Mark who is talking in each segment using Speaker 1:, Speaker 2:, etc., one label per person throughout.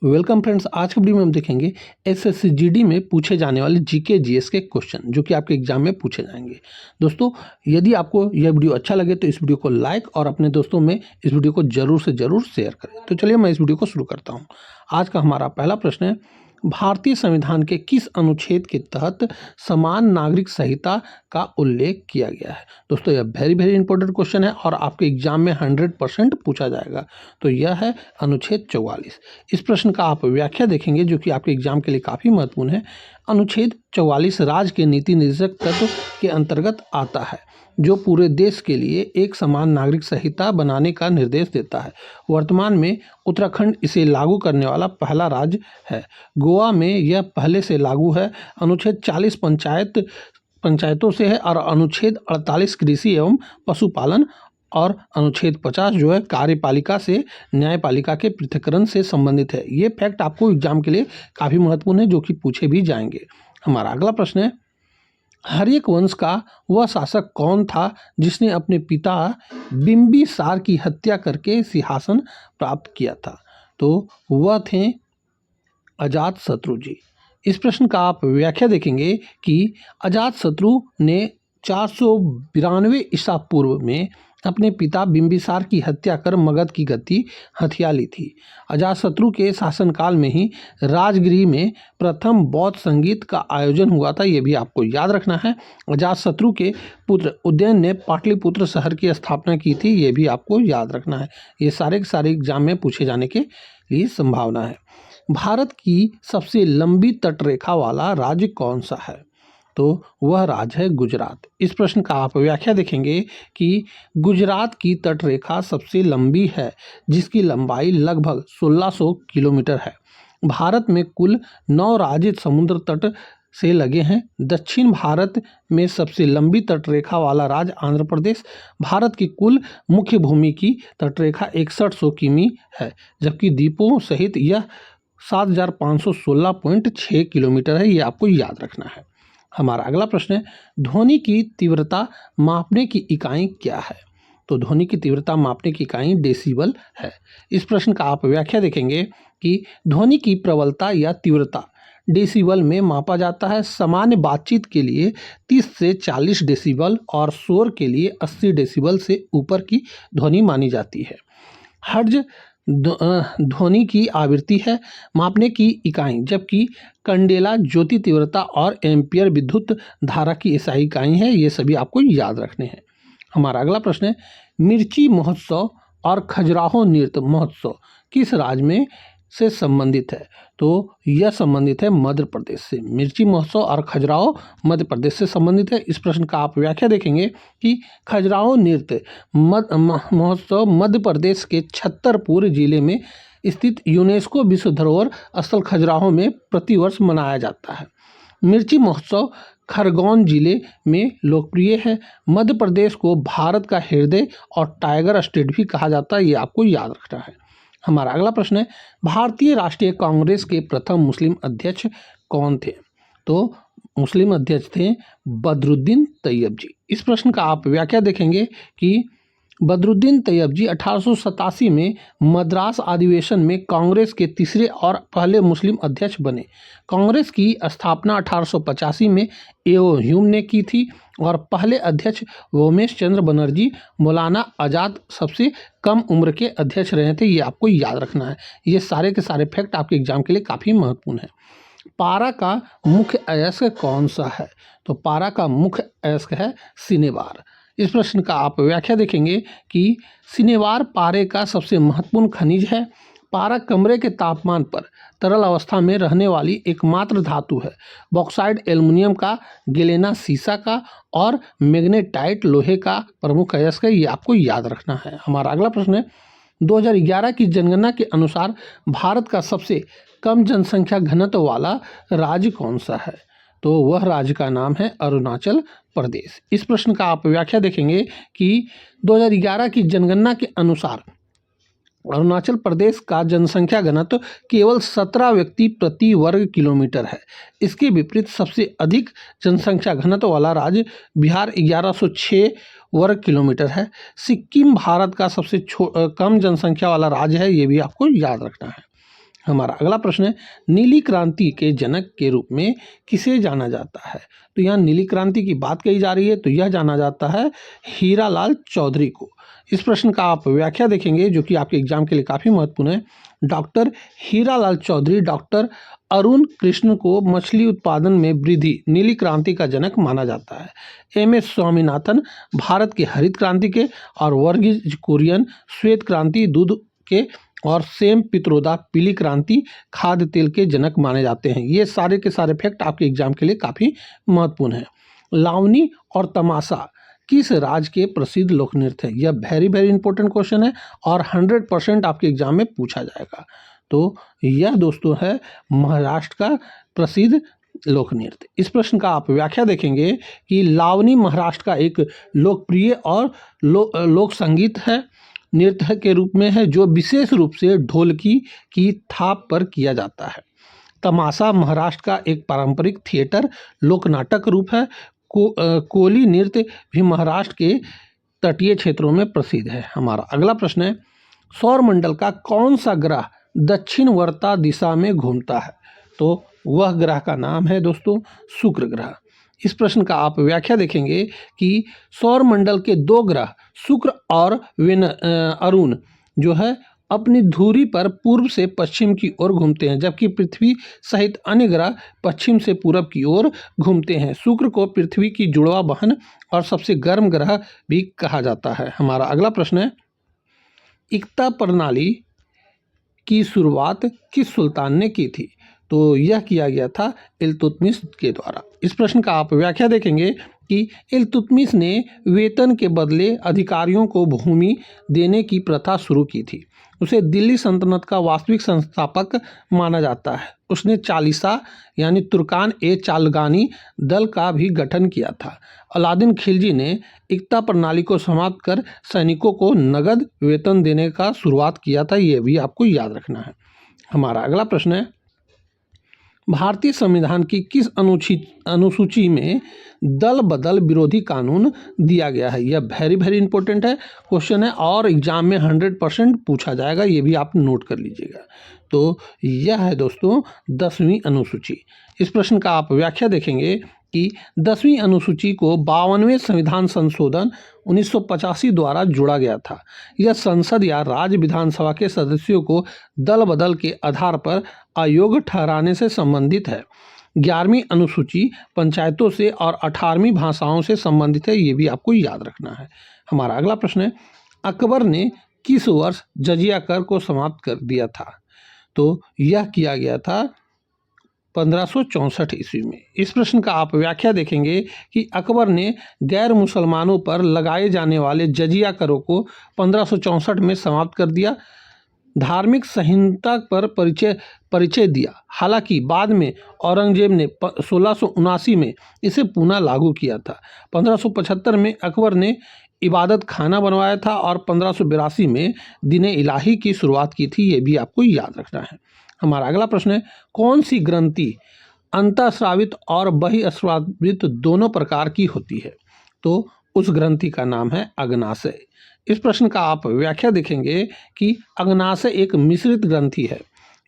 Speaker 1: Welcome friends. आज की video में हम देखेंगे एसएससी जीडी में पूछे जाने वाले जीके जीएस के क्वेश्चन जो कि आपके एग्जाम में पूछे जाएंगे। दोस्तों, यदि आपको यह वीडियो अच्छा लगे तो इस वीडियो को लाइक और अपने दोस्तों में इस वीडियो को जरूर से जरूर शेयर करें। तो चलिए मैं इस वीडियो को शुरू करता हूं। आज का हमारा पहला प्रश्न है, भारतीय संविधान के किस अनुच्छेद के तहत समान नागरिक संहिता का उल्लेख किया गया है। दोस्तों, यह वेरी इंपॉर्टेंट क्वेश्चन है और आपके एग्जाम में 100% पूछा जाएगा। तो यह है अनुच्छेद 44। इस प्रश्न का आप व्याख्या देखेंगे जो कि आपके एग्जाम के लिए काफ़ी महत्वपूर्ण है। अनुच्छेद 44 राज्य के नीति निर्देशक तत्व के अंतर्गत आता है जो पूरे देश के लिए एक समान नागरिक संहिता बनाने का निर्देश देता है। वर्तमान में उत्तराखंड इसे लागू करने वाला पहला राज्य है। गोवा में यह पहले से लागू है। अनुच्छेद 40 पंचायतों से है और अनुच्छेद 48 कृषि एवं पशुपालन और अनुच्छेद 50 जो है कार्यपालिका से न्यायपालिका के पृथक्करण से संबंधित है। ये फैक्ट आपको एग्जाम के लिए काफ़ी महत्वपूर्ण है जो कि पूछे भी जाएंगे। हमारा अगला प्रश्न है, हर्यक वंश का वह शासक कौन था जिसने अपने पिता बिंबिसार की हत्या करके सिंहासन प्राप्त किया था। तो वह थे अजातशत्रु जी। इस प्रश्न का आप व्याख्या देखेंगे कि अजातशत्रु ने 492 ईसा पूर्व में अपने पिता बिंबिसार की हत्या कर मगध की गद्दी हथिया ली थी। अजातशत्रु के शासनकाल में ही राजगृह में प्रथम बौद्ध संगीत का आयोजन हुआ था। ये भी आपको याद रखना है। अजातशत्रु के पुत्र उदयन ने पाटलिपुत्र शहर की स्थापना की थी। ये भी आपको याद रखना है। ये सारे के सारे एग्जाम में पूछे जाने के लिए संभावना है। भारत की सबसे लंबी तटरेखा वाला राज्य कौन सा है। तो वह राज्य है गुजरात। इस प्रश्न का आप व्याख्या देखेंगे कि गुजरात की तटरेखा सबसे लंबी है जिसकी लंबाई लगभग 1600 किलोमीटर है। भारत में कुल 9 राज्य समुद्र तट से लगे हैं। दक्षिण भारत में सबसे लंबी तटरेखा वाला राज्य आंध्र प्रदेश। भारत की कुल मुख्य भूमि की तटरेखा 6100 किमी है जबकि द्वीपों सहित यह 7516.6 किलोमीटर है। ये आपको याद रखना है। हमारा अगला प्रश्न है, ध्वनि की तीव्रता मापने की इकाई क्या है। तो ध्वनि की तीव्रता मापने की इकाई डेसिबल है। इस प्रश्न का आप व्याख्या देखेंगे कि ध्वनि की प्रबलता या तीव्रता डेसिबल में मापा जाता है। सामान्य बातचीत के लिए 30 से 40 डेसिबल और शोर के लिए 80 डेसिबल से ऊपर की ध्वनि मानी जाती है। हर्ट्ज ध्वनि की आवृत्ति है मापने की इकाई, जबकि कंडेला ज्योति तीव्रता और एम्पियर विद्युत धारा की एसआई इकाई है। ये सभी आपको याद रखने हैं। हमारा अगला प्रश्न है, मिर्ची महोत्सव और खजुराहो नृत्य महोत्सव किस राज्य में से संबंधित है। तो यह संबंधित है मध्य प्रदेश से। मिर्ची महोत्सव और खजुराहो मध्य प्रदेश से संबंधित है। इस प्रश्न का आप व्याख्या देखेंगे कि खजुराहो नृत्य महोत्सव मध्य प्रदेश के छतरपुर जिले में स्थित यूनेस्को विश्व धरोहर स्थल खजुराहो में प्रतिवर्ष मनाया जाता है। मिर्ची महोत्सव खरगोन जिले में लोकप्रिय है। मध्य प्रदेश को भारत का हृदय और टाइगर स्टेट भी कहा जाता है। ये आपको याद रखना है। हमारा अगला प्रश्न है, भारतीय राष्ट्रीय कांग्रेस के प्रथम मुस्लिम अध्यक्ष कौन थे। तो मुस्लिम अध्यक्ष थे बदरुद्दीन तैयब जी। इस प्रश्न का आप व्याख्या देखेंगे कि बदरुद्दीन तैयब जी 1887 में मद्रास अधिवेशन में कांग्रेस के तीसरे और पहले मुस्लिम अध्यक्ष बने। कांग्रेस की स्थापना 1885 में एओ ह्यूम ने की थी और पहले अध्यक्ष वोमेश चंद्र बनर्जी मौलाना आज़ाद सबसे कम उम्र के अध्यक्ष रहे थे। ये आपको याद रखना है। ये सारे के सारे फैक्ट आपके एग्जाम के लिए काफ़ी महत्वपूर्ण है। पारा का मुख्य अयस्क कौन सा है। तो पारा का मुख्य अयस्क है सिनेवार। इस प्रश्न का आप व्याख्या देखेंगे कि सिनेवार पारे का सबसे महत्वपूर्ण खनिज है। पारा कमरे के तापमान पर तरल अवस्था में रहने वाली एकमात्र धातु है। बॉक्साइड एल्युमिनियम का, गैलेना सीसा का और मैग्नेटाइट लोहे का प्रमुख अयस्क है। ये आपको याद रखना है। हमारा अगला प्रश्न है, 2011 की जनगणना के अनुसार भारत का सबसे कम जनसंख्या घनत्व वाला राज्य कौन सा है। तो वह राज्य का नाम है अरुणाचल प्रदेश। इस प्रश्न का आप व्याख्या देखेंगे कि 2011 की जनगणना के अनुसार अरुणाचल प्रदेश का जनसंख्या घनत्व केवल 17 व्यक्ति प्रति वर्ग किलोमीटर है। इसके विपरीत सबसे अधिक जनसंख्या घनत्व वाला राज्य बिहार 1106 वर्ग किलोमीटर है। सिक्किम भारत का सबसे कम जनसंख्या वाला राज्य है। ये भी आपको याद रखना है। हमारा अगला प्रश्न है, नीली क्रांति के जनक के रूप में किसे जाना जाता है? तो यहाँ नीली क्रांति की बात कही जा रही है, तो यह जाना जाता है हीरालाल चौधरी को। इस प्रश्न का आप व्याख्या देखेंगे जो कि आपके एग्जाम के लिए काफ़ी महत्वपूर्ण है। डॉक्टर हीरालाल चौधरी डॉक्टर अरुण कृष्ण को मछली उत्पादन में वृद्धि नीली क्रांति का जनक माना जाता है। एम.एस. स्वामीनाथन भारत के हरित क्रांति के, और वर्गीज कुरियन श्वेत क्रांति दूध के, और सेम पित्रोदा पीली क्रांति खाद्य तेल के जनक माने जाते हैं। ये सारे के सारे फैक्ट आपके एग्जाम के लिए काफ़ी महत्वपूर्ण है। लावनी और तमाशा किस राज्य के प्रसिद्ध लोक नृत्य है? यह वेरी इंपॉर्टेंट क्वेश्चन है और 100% आपके एग्जाम में पूछा जाएगा। तो यह दोस्तों है महाराष्ट्र का प्रसिद्ध लोक नृत्य। इस प्रश्न का आप व्याख्या देखेंगे कि लावनी महाराष्ट्र का एक लोकप्रिय और लोक संगीत है, नृत्य के रूप में है, जो विशेष रूप से ढोलकी की थाप पर किया जाता है। तमाशा महाराष्ट्र का एक पारंपरिक थिएटर लोक नाटक रूप है। कोली नृत्य भी महाराष्ट्र के तटीय क्षेत्रों में प्रसिद्ध है। हमारा अगला प्रश्न है, सौरमंडल का कौन सा ग्रह दक्षिण वर्ता दिशा में घूमता है? तो वह ग्रह का नाम है दोस्तों शुक्र ग्रह। इस प्रश्न का आप व्याख्या देखेंगे कि सौरमंडल के दो ग्रह शुक्र और अरुण जो है अपनी धुरी पर पूर्व से पश्चिम की ओर घूमते हैं, जबकि पृथ्वी सहित अन्य ग्रह पश्चिम से पूरब की ओर घूमते हैं। शुक्र को पृथ्वी की जुड़वा बहन और सबसे गर्म ग्रह भी कहा जाता है। हमारा अगला प्रश्न है, इक्ता प्रणाली की शुरुआत किस सुल्तान ने की थी? तो यह किया गया था इल्तुतमिश के द्वारा। इस प्रश्न का आप व्याख्या देखेंगे कि इल्तुतमिश ने वेतन के बदले अधिकारियों को भूमि देने की प्रथा शुरू की थी। उसे दिल्ली सल्तनत का वास्तविक संस्थापक माना जाता है। उसने चालीसा यानी तुर्कान ए चालगानी दल का भी गठन किया था। अलादीन खिलजी ने इक्ता प्रणाली को समाप्त कर सैनिकों को नगद वेतन देने का शुरुआत किया था। ये भी आपको याद रखना है। हमारा अगला प्रश्न है, भारतीय संविधान की किस अनुसूची में दल बदल विरोधी कानून दिया गया है? यह वेरी इंपॉर्टेंट है क्वेश्चन है और एग्जाम में 100% पूछा जाएगा, ये भी आप नोट कर लीजिएगा। तो यह है दोस्तों 10वीं अनुसूची। इस प्रश्न का आप व्याख्या देखेंगे कि 10वीं अनुसूची को 52वें संविधान संशोधन 1985 द्वारा जोड़ा गया था। यह संसद या राज्य विधानसभा के सदस्यों को दल बदल के आधार पर अयोग्य ठहराने से संबंधित है। 11वीं अनुसूची पंचायतों से और 18वीं भाषाओं से संबंधित है, ये भी आपको याद रखना है। हमारा अगला प्रश्न है, अकबर ने किस वर्ष जजिया कर को समाप्त कर दिया था? तो यह किया गया था 1564 ईस्वी में। इस प्रश्न का आप व्याख्या देखेंगे कि अकबर ने गैर मुसलमानों पर लगाए जाने वाले जजिया करों को 1564 में समाप्त कर दिया, धार्मिक संहिता पर परिचय दिया। हालांकि बाद में औरंगजेब ने 1679 में इसे पुनः लागू किया था। 1575 में अकबर ने इबादत खाना बनवाया था और 1582 में दिने इलाही की शुरुआत की थी, ये भी आपको याद रखना है। हमारा अगला प्रश्न है, कौन सी ग्रंथि अंतःस्रावित और बहिःस्रावित दोनों प्रकार की होती है? तो उस ग्रंथि का नाम है अग्नाशय। इस प्रश्न का आप व्याख्या देखेंगे कि अग्नाशय एक मिश्रित ग्रंथि है।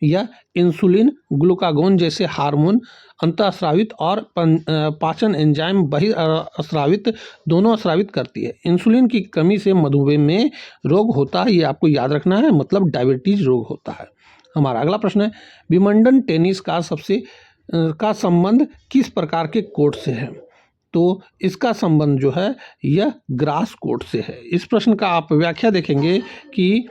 Speaker 1: यह इंसुलिन, ग्लूकागोन जैसे हार्मोन अंतःस्रावित और पाचन एंजाइम बहिःस्रावित दोनों स्रावित करती है। इंसुलिन की कमी से मधुमेह में रोग होता है, ये आपको याद रखना है, मतलब डायबिटीज रोग होता है। हमारा अगला प्रश्न है, विंबलडन टेनिस का संबंध किस प्रकार के कोर्ट से है? तो इसका संबंध जो है यह ग्रास कोर्ट से है। इस प्रश्न का आप व्याख्या देखेंगे कि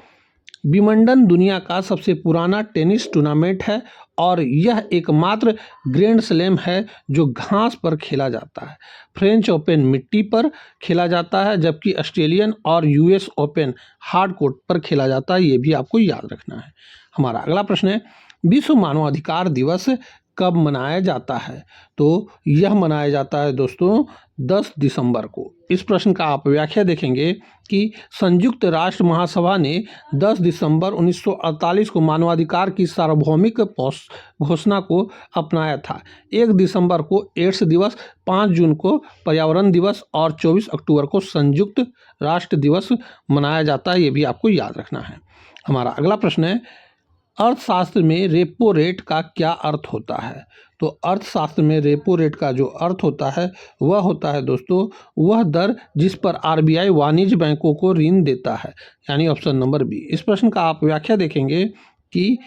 Speaker 1: विंबलडन दुनिया का सबसे पुराना टेनिस टूर्नामेंट है और यह एकमात्र ग्रैंड स्लैम है जो घास पर खेला जाता है। फ्रेंच ओपन मिट्टी पर खेला जाता है, जबकि ऑस्ट्रेलियन और यूएस ओपन हार्ड कोर्ट पर खेला जाता है, ये भी आपको याद रखना है। हमारा अगला प्रश्न है, विश्व मानवाधिकार दिवस कब मनाया जाता है? तो यह मनाया जाता है दोस्तों 10 दिसंबर को। इस प्रश्न का आप व्याख्या देखेंगे कि संयुक्त राष्ट्र महासभा ने 10 दिसंबर 1948 को मानवाधिकार की सार्वभौमिक घोषणा को अपनाया था। 1 दिसंबर को एड्स दिवस, 5 जून को पर्यावरण दिवस और 24 अक्टूबर को संयुक्त राष्ट्र दिवस मनाया जाता है, ये भी आपको याद रखना है। हमारा अगला प्रश्न है, अर्थशास्त्र में रेपो रेट का क्या अर्थ होता है? तो अर्थशास्त्र में रेपो रेट का जो अर्थ होता है वह होता है दोस्तों, वह दर जिस पर आरबीआई वाणिज्य बैंकों को ऋण देता है, यानी ऑप्शन नंबर बी। इस प्रश्न का आप व्याख्या देखेंगे कि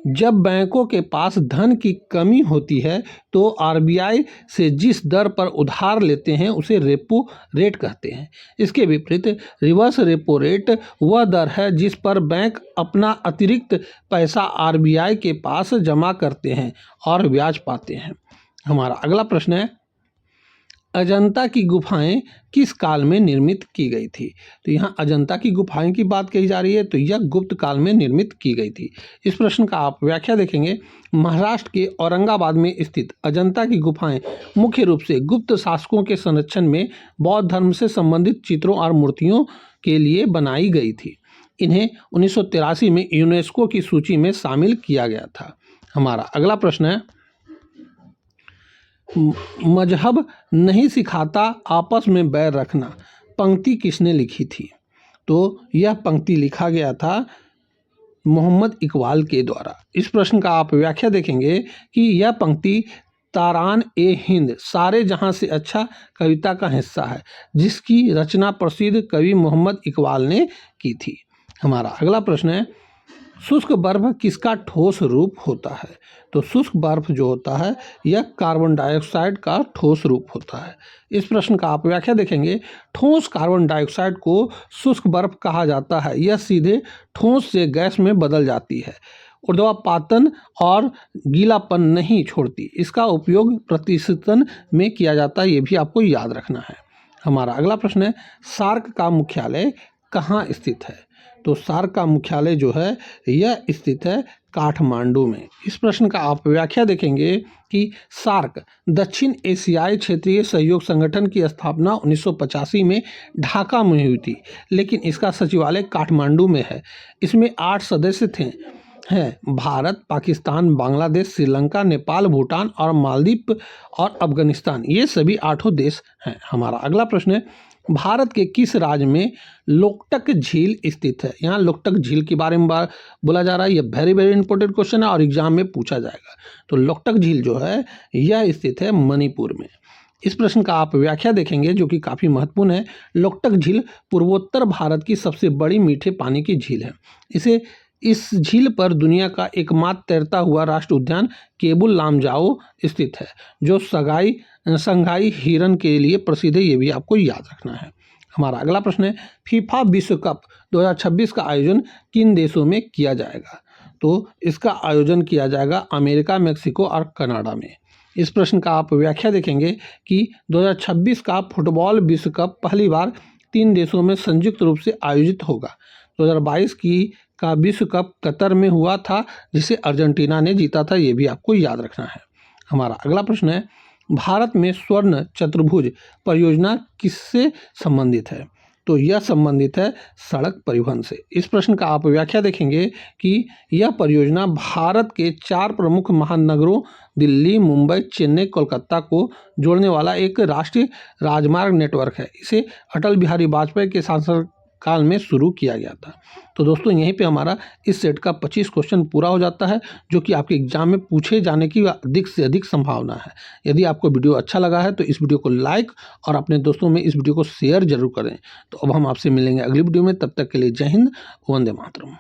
Speaker 1: जब बैंकों के पास धन की कमी होती है तो आरबीआई से जिस दर पर उधार लेते हैं उसे रेपो रेट कहते हैं। इसके विपरीत रिवर्स रेपो रेट वह दर है जिस पर बैंक अपना अतिरिक्त पैसा आरबीआई के पास जमा करते हैं और ब्याज पाते हैं। हमारा अगला प्रश्न है, अजंता की गुफाएं किस काल में निर्मित की गई थी? तो यहाँ अजंता की गुफाएं की बात कही जा रही है, तो यह गुप्त काल में निर्मित की गई थी। इस प्रश्न का आप व्याख्या देखेंगे, महाराष्ट्र के औरंगाबाद में स्थित अजंता की गुफाएं मुख्य रूप से गुप्त शासकों के संरक्षण में बौद्ध धर्म से संबंधित चित्रों और मूर्तियों के लिए बनाई गई थी। इन्हें 1983 में यूनेस्को की सूची में शामिल किया गया था। हमारा अगला प्रश्न है, मजहब नहीं सिखाता आपस में बैर रखना पंक्ति किसने लिखी थी? तो यह पंक्ति लिखा गया था मोहम्मद इकबाल के द्वारा। इस प्रश्न का आप व्याख्या देखेंगे कि यह पंक्ति तारान ए हिंद सारे जहां से अच्छा कविता का हिस्सा है, जिसकी रचना प्रसिद्ध कवि मोहम्मद इकबाल ने की थी। हमारा अगला प्रश्न है, शुष्क बर्फ किसका ठोस रूप होता है? तो शुष्क बर्फ जो होता है यह कार्बन डाइऑक्साइड का ठोस रूप होता है। इस प्रश्न का आप व्याख्या देखेंगे, ठोस कार्बन डाइऑक्साइड को शुष्क बर्फ कहा जाता है। यह सीधे ठोस से गैस में बदल जाती है, ऊर्ध्वापातन और गीलापन नहीं छोड़ती। इसका उपयोग प्रतिशीतन में किया जाता है, ये भी आपको याद रखना है। हमारा अगला प्रश्न है, सार्क का मुख्यालय कहाँ स्थित है? तो सार्क का मुख्यालय जो है यह स्थित है काठमांडू में। इस प्रश्न का आप व्याख्या देखेंगे कि सार्क दक्षिण एशियाई क्षेत्रीय सहयोग संगठन की स्थापना 1985 में ढाका में हुई थी, लेकिन इसका सचिवालय काठमांडू में है। इसमें 8 सदस्य हैं भारत, पाकिस्तान, बांग्लादेश, श्रीलंका, नेपाल, भूटान और मालदीव और अफगानिस्तान, ये सभी 8 देश हैं। हमारा अगला प्रश्न है, भारत के किस राज्य में लोकटक झील स्थित है? यहाँ लोकटक झील के बारे में बोला जा रहा है, यह वेरी वेरी इंपॉर्टेंट क्वेश्चन है और एग्जाम में पूछा जाएगा। तो लोकटक झील जो है यह स्थित है मणिपुर में। इस प्रश्न का आप व्याख्या देखेंगे जो कि काफ़ी महत्वपूर्ण है। लोकटक झील पूर्वोत्तर भारत की सबसे बड़ी मीठे पानी की झील है। इस झील पर दुनिया का एकमात्र तैरता हुआ राष्ट्रीय उद्यान केबुल लामजाओ स्थित है, जो संघाई हिरन के लिए प्रसिद्ध है, ये भी आपको याद रखना है। हमारा अगला प्रश्न है, फीफा विश्व कप 2026 का आयोजन किन देशों में किया जाएगा? तो इसका आयोजन किया जाएगा अमेरिका, मेक्सिको और कनाडा में। इस प्रश्न का आप व्याख्या देखेंगे कि 2026 का फुटबॉल विश्व कप पहली बार 3 देशों में संयुक्त रूप से आयोजित होगा। 2022 का विश्व कप कतर में हुआ था, जिसे अर्जेंटीना ने जीता था, ये भी आपको याद रखना है। हमारा अगला प्रश्न है, भारत में स्वर्ण चतुर्भुज परियोजना किससे संबंधित है? तो यह संबंधित है सड़क परिवहन से। इस प्रश्न का आप व्याख्या देखेंगे कि यह परियोजना भारत के 4 प्रमुख महानगरों दिल्ली, मुंबई, चेन्नई, कोलकाता को जोड़ने वाला एक राष्ट्रीय राजमार्ग नेटवर्क है। इसे अटल बिहारी वाजपेयी के शासन काल में शुरू किया गया था। तो दोस्तों यहीं पे हमारा इस सेट का 25 क्वेश्चन पूरा हो जाता है, जो कि आपके एग्जाम में पूछे जाने की अधिक से अधिक संभावना है। यदि आपको वीडियो अच्छा लगा है तो इस वीडियो को लाइक और अपने दोस्तों में इस वीडियो को शेयर जरूर करें। तो अब हम आपसे मिलेंगे अगली वीडियो में, तब तक के लिए जय हिंद, वंदे मातरम।